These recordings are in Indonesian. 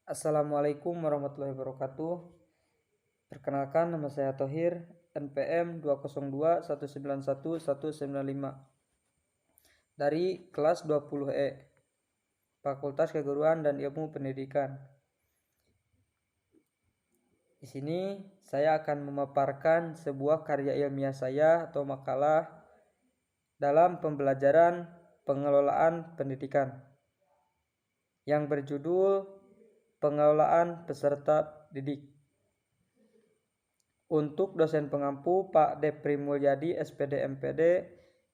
Assalamualaikum warahmatullahi wabarakatuh. Perkenalkan, nama saya Thohir, NPM 202191195 dari kelas 20E, Fakultas Keguruan dan Ilmu Pendidikan. Di sini saya akan memaparkan sebuah karya ilmiah saya atau makalah dalam pembelajaran pengelolaan pendidikan yang berjudul Pengelolaan Peserta Didik. Untuk dosen pengampu Pak Depri Mulyadi SPD MPD,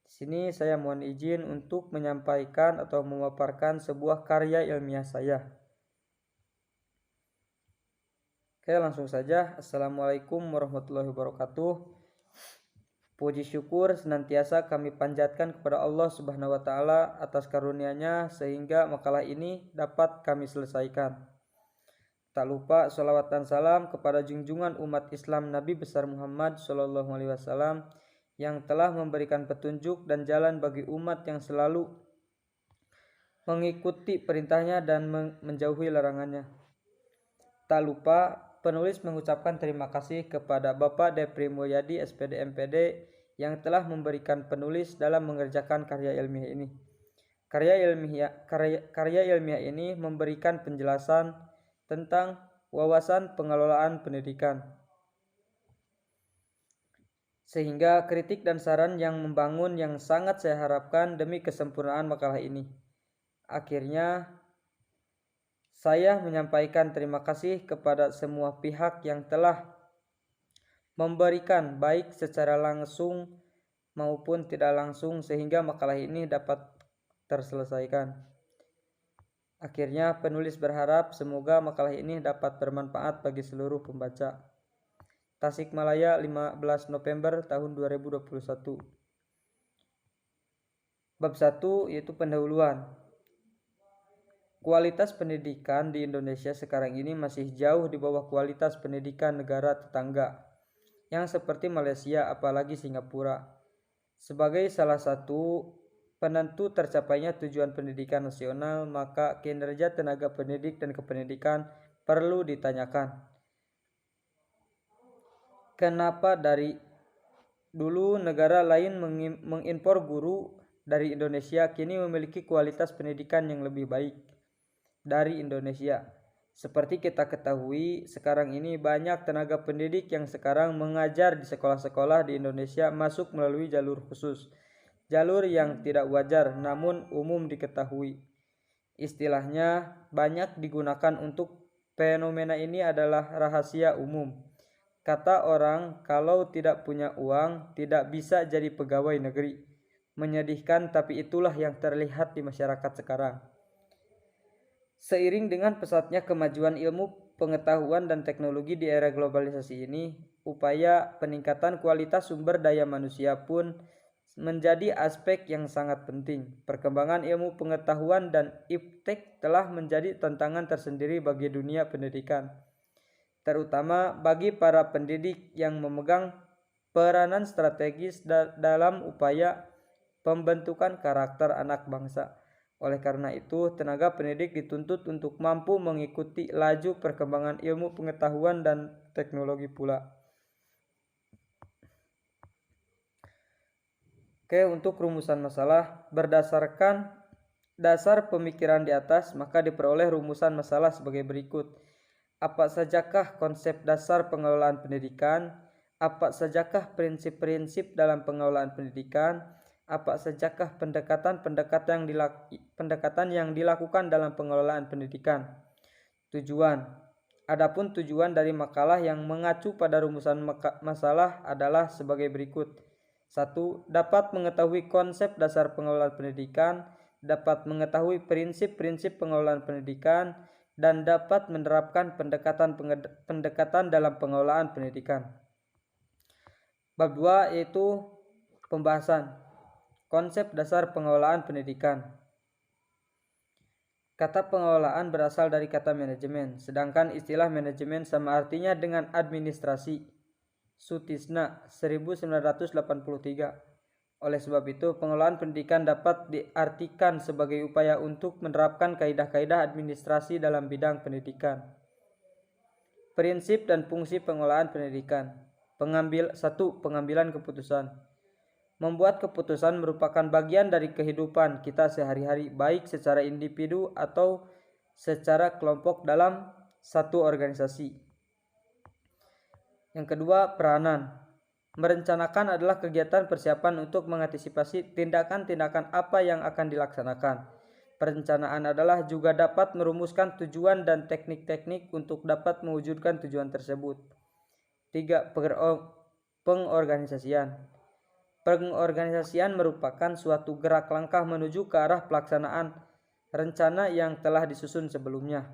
di sini saya mohon izin untuk menyampaikan atau memaparkan sebuah karya ilmiah saya. Oke, langsung saja. Assalamualaikum warahmatullahi wabarakatuh. Puji syukur senantiasa kami panjatkan kepada Allah Subhanahu wa taala atas karunia-Nya sehingga makalah ini dapat kami selesaikan. Tak lupa sholawat dan salam kepada junjungan umat Islam Nabi besar Muhammad SAW yang telah memberikan petunjuk dan jalan bagi umat yang selalu mengikuti perintahnya dan menjauhi larangannya. Tak lupa penulis mengucapkan terima kasih kepada Bapak Depri Mulyadi SPD MPD yang telah memberikan penulis dalam mengerjakan karya ilmiah ini. Karya ilmiah ini memberikan penjelasan tentang wawasan pengelolaan pendidikan, sehingga kritik dan saran yang membangun yang sangat saya harapkan demi kesempurnaan makalah ini. Akhirnya saya menyampaikan terima kasih kepada semua pihak yang telah memberikan baik secara langsung maupun tidak langsung sehingga makalah ini dapat terselesaikan. Akhirnya penulis berharap semoga makalah ini dapat bermanfaat bagi seluruh pembaca. Tasikmalaya, 15 November tahun 2021. Bab 1 yaitu pendahuluan. Kualitas pendidikan di Indonesia sekarang ini masih jauh di bawah kualitas pendidikan negara tetangga yang seperti Malaysia apalagi Singapura. Sebagai salah satu penentu tercapainya tujuan pendidikan nasional, maka kinerja tenaga pendidik dan kependidikan perlu ditanyakan. Kenapa dari dulu negara lain mengimpor guru dari Indonesia kini memiliki kualitas pendidikan yang lebih baik dari Indonesia? Seperti kita ketahui, sekarang ini banyak tenaga pendidik yang sekarang mengajar di sekolah-sekolah di Indonesia masuk melalui jalur khusus, jalur yang tidak wajar namun umum diketahui. Istilahnya banyak digunakan untuk fenomena ini adalah rahasia umum. Kata orang, kalau tidak punya uang tidak bisa jadi pegawai negeri. Menyedihkan, tapi itulah yang terlihat di masyarakat sekarang. Seiring dengan pesatnya kemajuan ilmu, pengetahuan, dan teknologi di era globalisasi ini, upaya peningkatan kualitas sumber daya manusia pun menjadi aspek yang sangat penting. Perkembangan ilmu pengetahuan dan iptek telah menjadi tantangan tersendiri bagi dunia pendidikan, terutama bagi para pendidik yang memegang peranan strategis dalam upaya pembentukan karakter anak bangsa. Oleh karena itu, tenaga pendidik dituntut untuk mampu mengikuti laju perkembangan ilmu pengetahuan dan teknologi pula. Oke, untuk rumusan masalah, berdasarkan dasar pemikiran di atas, maka diperoleh rumusan masalah sebagai berikut. Apa sajakah konsep dasar pengelolaan pendidikan? Apa sajakah prinsip-prinsip dalam pengelolaan pendidikan? Apa sajakah pendekatan yang dilakukan dalam pengelolaan pendidikan? Tujuan. Adapun tujuan dari makalah yang mengacu pada rumusan masalah adalah sebagai berikut. 1. Dapat mengetahui konsep dasar pengelolaan pendidikan, dapat mengetahui prinsip-prinsip pengelolaan pendidikan, dan dapat menerapkan pendekatan dalam pengelolaan pendidikan. Bab 2 yaitu pembahasan konsep dasar pengelolaan pendidikan. Kata pengelolaan berasal dari kata manajemen, sedangkan istilah manajemen sama artinya dengan administrasi. Sutisna 1983. Oleh sebab itu, pengelolaan pendidikan dapat diartikan sebagai upaya untuk menerapkan kaidah-kaidah administrasi dalam bidang pendidikan. Prinsip dan fungsi pengelolaan pendidikan. 1. Pengambilan keputusan. Membuat keputusan merupakan bagian dari kehidupan kita sehari-hari, baik secara individu atau secara kelompok dalam satu organisasi. Yang kedua, peranan. Merencanakan adalah kegiatan persiapan untuk mengantisipasi tindakan-tindakan apa yang akan dilaksanakan. Perencanaan adalah juga dapat merumuskan tujuan dan teknik-teknik untuk dapat mewujudkan tujuan tersebut. 3. Pengorganisasian. Pengorganisasian merupakan suatu gerak langkah menuju ke arah pelaksanaan rencana yang telah disusun sebelumnya.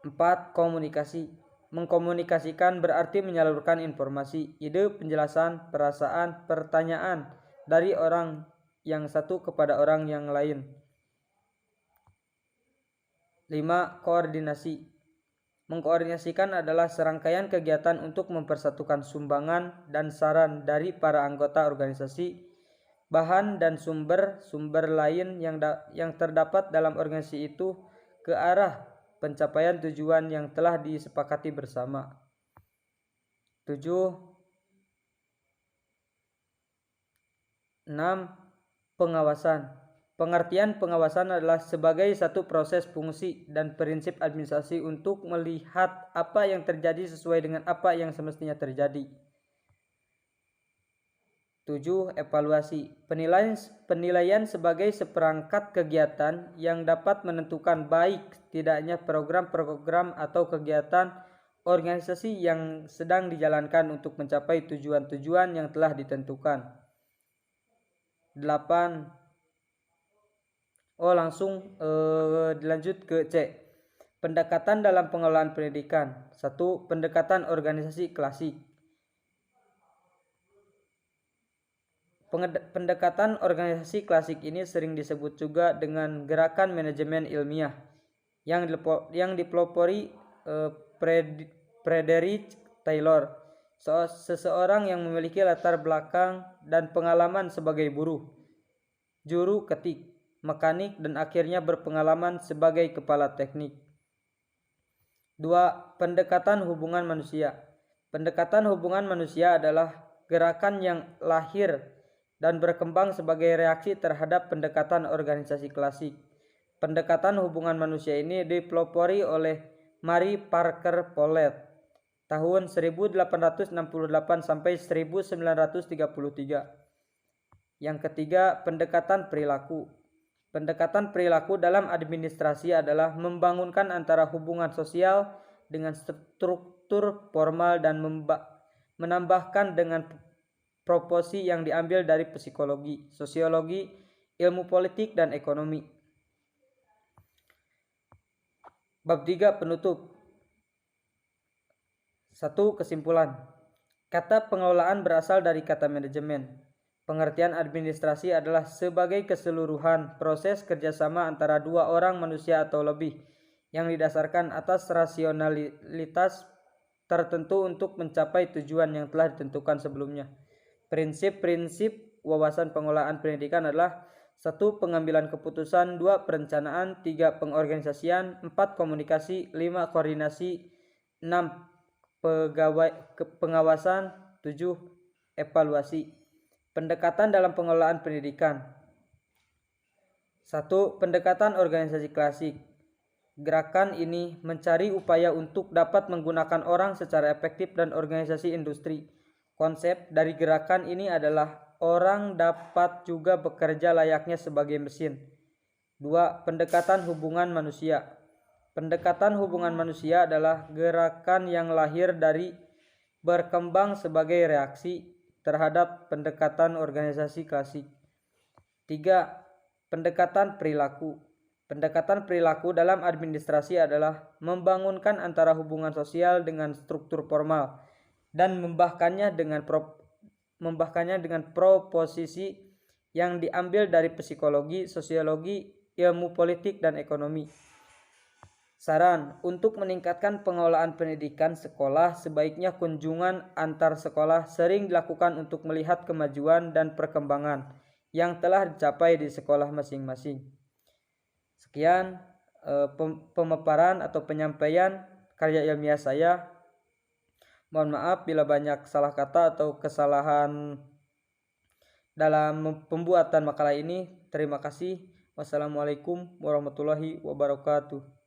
4. Komunikasi. Mengkomunikasikan berarti menyalurkan informasi, ide, penjelasan, perasaan, pertanyaan dari orang yang satu kepada orang yang lain. 5. Koordinasi. Mengkoordinasikan adalah serangkaian kegiatan untuk mempersatukan sumbangan dan saran dari para anggota organisasi, bahan dan sumber-sumber lain yang terdapat dalam organisasi itu ke arah pencapaian tujuan yang telah disepakati bersama. 7. 6. Pengawasan. Pengertian pengawasan adalah sebagai satu proses fungsi dan prinsip administrasi untuk melihat apa yang terjadi sesuai dengan apa yang semestinya terjadi. 7. Evaluasi. Penilaian sebagai seperangkat kegiatan yang dapat menentukan baik tidaknya program-program atau kegiatan organisasi yang sedang dijalankan untuk mencapai tujuan-tujuan yang telah ditentukan. 8. Dilanjut ke C. Pendekatan dalam pengelolaan pendidikan. 1. Pendekatan organisasi klasik. Pendekatan organisasi klasik ini sering disebut juga dengan gerakan manajemen ilmiah yang dipelopori Frederick Taylor, seseorang yang memiliki latar belakang dan pengalaman sebagai buruh, juru ketik, mekanik, dan akhirnya berpengalaman sebagai kepala teknik. 2. Pendekatan hubungan manusia. Pendekatan hubungan manusia adalah gerakan yang lahir dan berkembang sebagai reaksi terhadap pendekatan organisasi klasik. Pendekatan hubungan manusia ini dipelopori oleh Mary Parker Follett tahun 1868 sampai 1933. Yang ketiga, pendekatan perilaku. Pendekatan perilaku dalam administrasi adalah membangunkan antara hubungan sosial dengan struktur formal dan menambahkan dengan proporsi yang diambil dari psikologi, sosiologi, ilmu politik, dan ekonomi. Bab 3 penutup. 1. Kesimpulan. Kata pengelolaan berasal dari kata manajemen. Pengertian administrasi adalah sebagai keseluruhan proses kerjasama antara dua orang manusia atau lebih yang didasarkan atas rasionalitas tertentu untuk mencapai tujuan yang telah ditentukan sebelumnya. Prinsip-prinsip wawasan pengelolaan pendidikan adalah 1. Pengambilan keputusan, 2. Perencanaan, 3. Pengorganisasian, 4. Komunikasi, 5. Koordinasi, 6. Pengawasan, 7. Evaluasi. Pendekatan dalam pengelolaan pendidikan. 1. Pendekatan organisasi klasik. Gerakan ini mencari upaya untuk dapat menggunakan orang secara efektif dan organisasi industri. Konsep dari gerakan ini adalah orang dapat juga bekerja layaknya sebagai mesin. 2. Pendekatan hubungan manusia. Pendekatan hubungan manusia adalah gerakan yang lahir dari berkembang sebagai reaksi terhadap pendekatan organisasi klasik. 3. Pendekatan perilaku. Pendekatan perilaku dalam administrasi adalah membangunkan antara hubungan sosial dengan struktur formal dan membahkannya dengan proposisi yang diambil dari psikologi, sosiologi, ilmu politik, dan ekonomi. Saran, untuk meningkatkan pengelolaan pendidikan sekolah, sebaiknya kunjungan antar sekolah sering dilakukan untuk melihat kemajuan dan perkembangan yang telah dicapai di sekolah masing-masing. Sekian pemaparan atau penyampaian karya ilmiah saya. Mohon maaf bila banyak salah kata atau kesalahan dalam pembuatan makalah ini. Terima kasih. Wassalamualaikum warahmatullahi wabarakatuh.